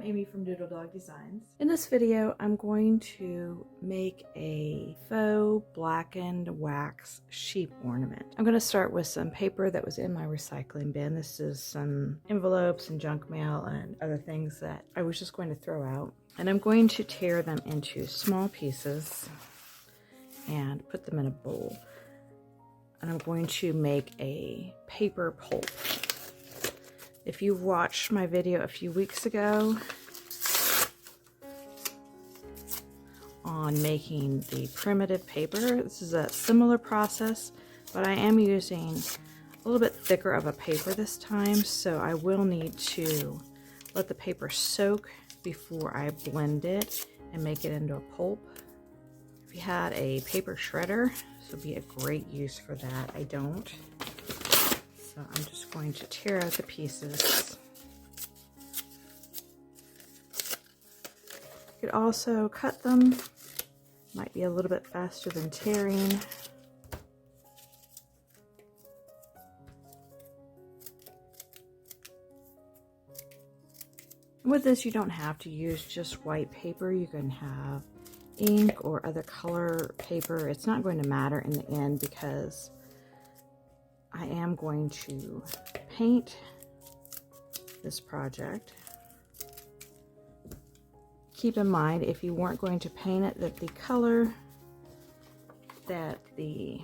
Amy from Doodle Dog Designs. In this video, I'm going to make a faux blackened wax sheep ornament. I'm going to start with some paper that was in my recycling bin. This is some envelopes and junk mail and other things that I was just going to throw out. And I'm going to tear them into small pieces and put them in a bowl. And I'm going to make a paper pulp. If you watched my video a few weeks ago on making the primitive paper, this is a similar process, but I am using a little bit thicker of a paper this time, so I will need to let the paper soak before I blend it and make it into a pulp. If you had a paper shredder, this would be a great use for that. I don't. So I'm just going to tear out the pieces. You could also cut them. Might be a little bit faster than tearing. With this, you don't have to use just white paper. You can have ink or other color paper. It's not going to matter in the end because I am going to paint this project. Keep in mind, if you weren't going to paint it, that the color that the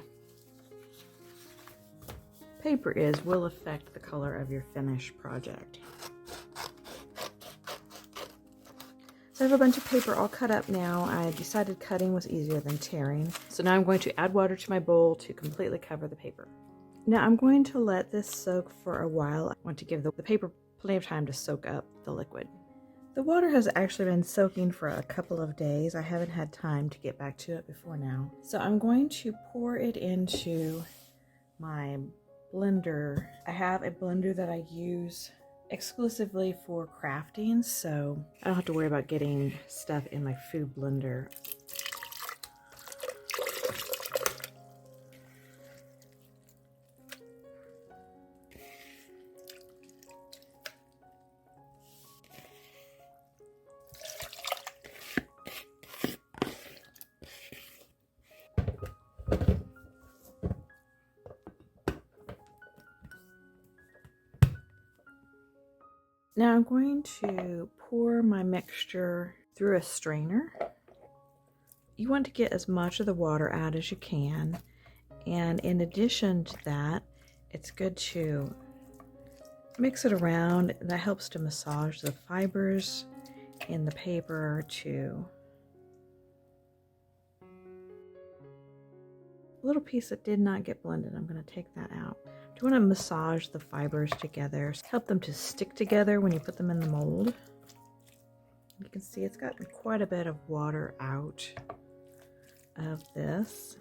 paper is will affect the color of your finished project. So I have a bunch of paper all cut up now. I decided cutting was easier than tearing. So now I'm going to add water to my bowl to completely cover the paper. Now I'm going to let this soak for a while. I want to give the paper plenty of time to soak up the liquid. The water has actually been soaking for a couple of days. I haven't had time to get back to it before now. So I'm going to pour it into my blender. I have a blender that I use exclusively for crafting, so I don't have to worry about getting stuff in my food blender. Now I'm going to pour my mixture through a strainer. You want to get as much of the water out as you can, and in addition to that, it's good to mix it around. That helps to massage the fibers in the paper to a little piece that did not get blended. I'm going to take that out. You want to massage the fibers together, help them to stick together when you put them in the mold. You can see it's gotten quite a bit of water out of this.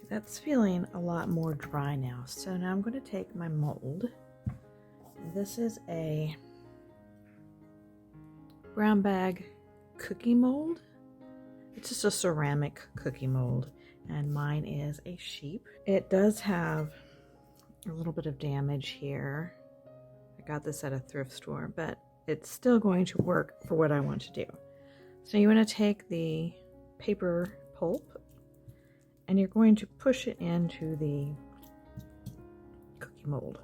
That's feeling a lot more dry now. So now I'm going to take my mold. This is a brown bag cookie mold. It's just a ceramic cookie mold, and mine is a sheep. It does have a little bit of damage here. I got this at a thrift store, but it's still going to work for what I want to do. So you want to take the paper pulp and you're going to push it into the cookie mold.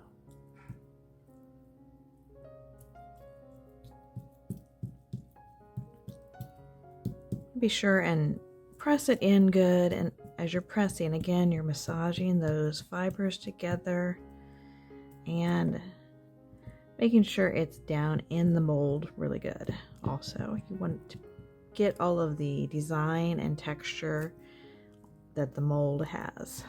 Be sure and press it in good, and as you're pressing, again, you're massaging those fibers together and making sure it's down in the mold really good. Also, you want to get all of the design and texture that the mold has.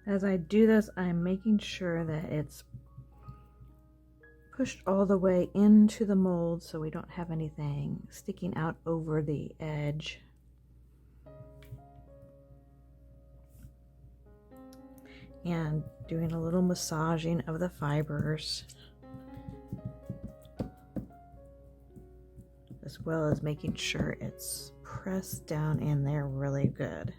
As I do this, I'm making sure that it's pushed all the way into the mold so we don't have anything sticking out over the edge. And doing a little massaging of the fibers, as well as making sure it's pressed down in there really good.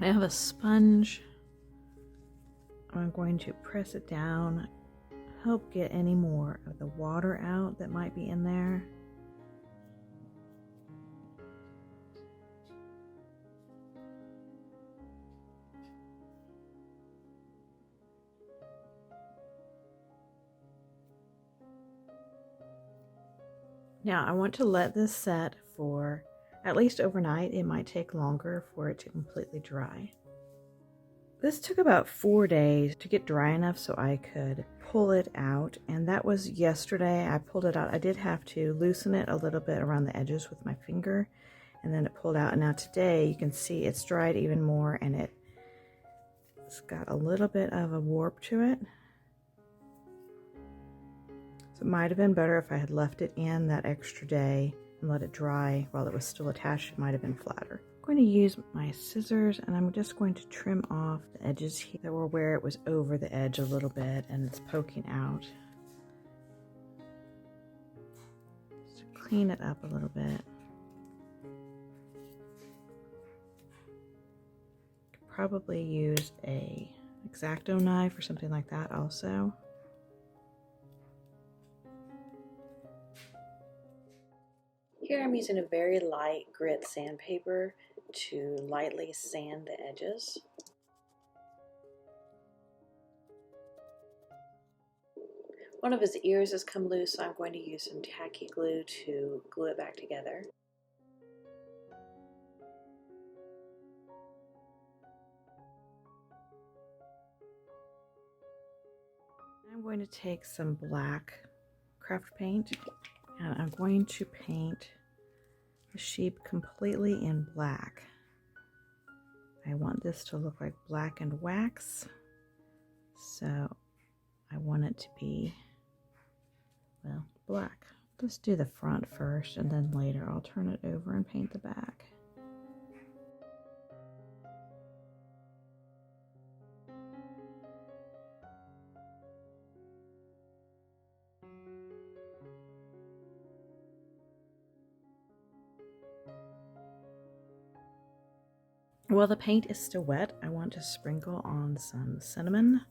I have a sponge. I'm going to press it down, help get any more of the water out that might be in there. Now I want to let this set for at least overnight. It might take longer for it to completely dry. This took about 4 days to get dry enough so I could pull it out, and that was yesterday. I pulled it out. I did have to loosen it a little bit around the edges with my finger, and then it pulled out. And now today you can see it's dried even more, and it's got a little bit of a warp to it. So it might have been better if I had left it in that extra day and let it dry while it was still attached. It might have been flatter. I'm going to use my scissors, and I'm just going to trim off the edges here that were where it was over the edge a little bit and it's poking out. Just clean it up a little bit. Could probably use a X-Acto knife or something like that also. Here I'm using a very light grit sandpaper to lightly sand the edges. One of his ears has come loose, so I'm going to use some tacky glue to glue it back together. I'm going to take some black craft paint, and I'm going to paint the sheep completely in black. I want this to look like blackened wax, so I want it to be, well, black. Let's do the front first, and then later I'll turn it over and paint the back. While the paint is still wet, I want to sprinkle on some cinnamon.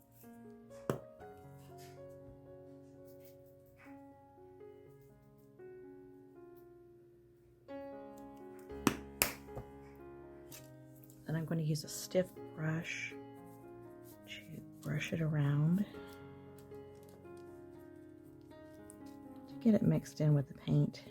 Then I'm going to use a stiff brush to brush it around to get it mixed in with the paint.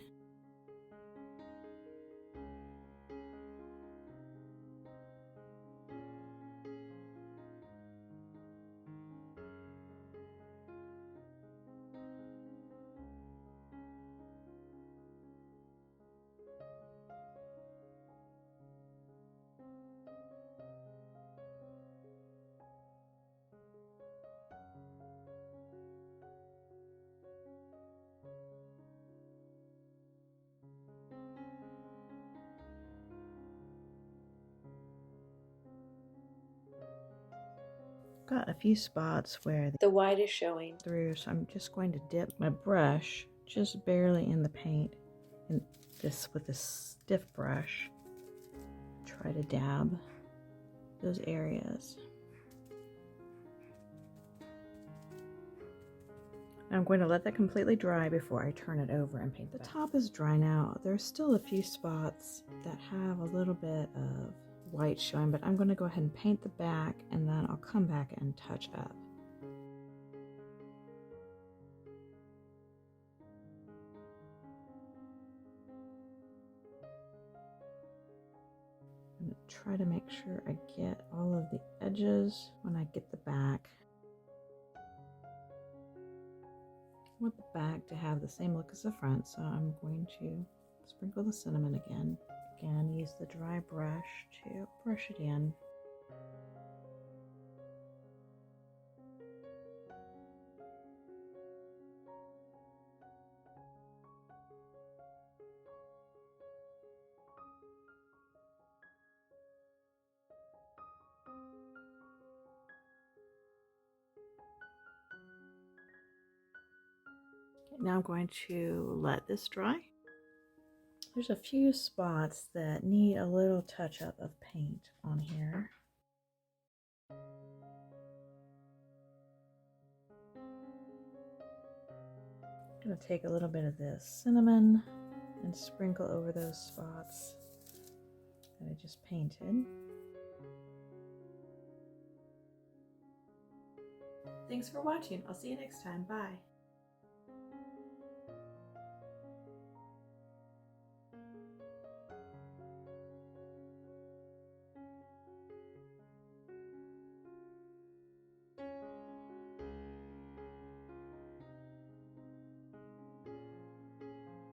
Got a few spots where the white is showing through, so I'm just going to dip my brush just barely in the paint, and this with this stiff brush, try to dab those areas. I'm going to let that completely dry before I turn it over and paint the back. Top is dry now. There's still a few spots that have a little bit of white showing, but I'm going to go ahead and paint the back, and then I'll come back and touch up. try to make sure I get all of the edges when I get the back. I want the back to have the same look as the front, so I'm going to sprinkle the cinnamon again. Again, use the dry brush to brush it in. Now I'm going to let this dry. There's a few spots that need a little touch up of paint on here. I'm going to take a little bit of this cinnamon and sprinkle over those spots that I just painted. Thanks for watching. I'll see you next time. Bye.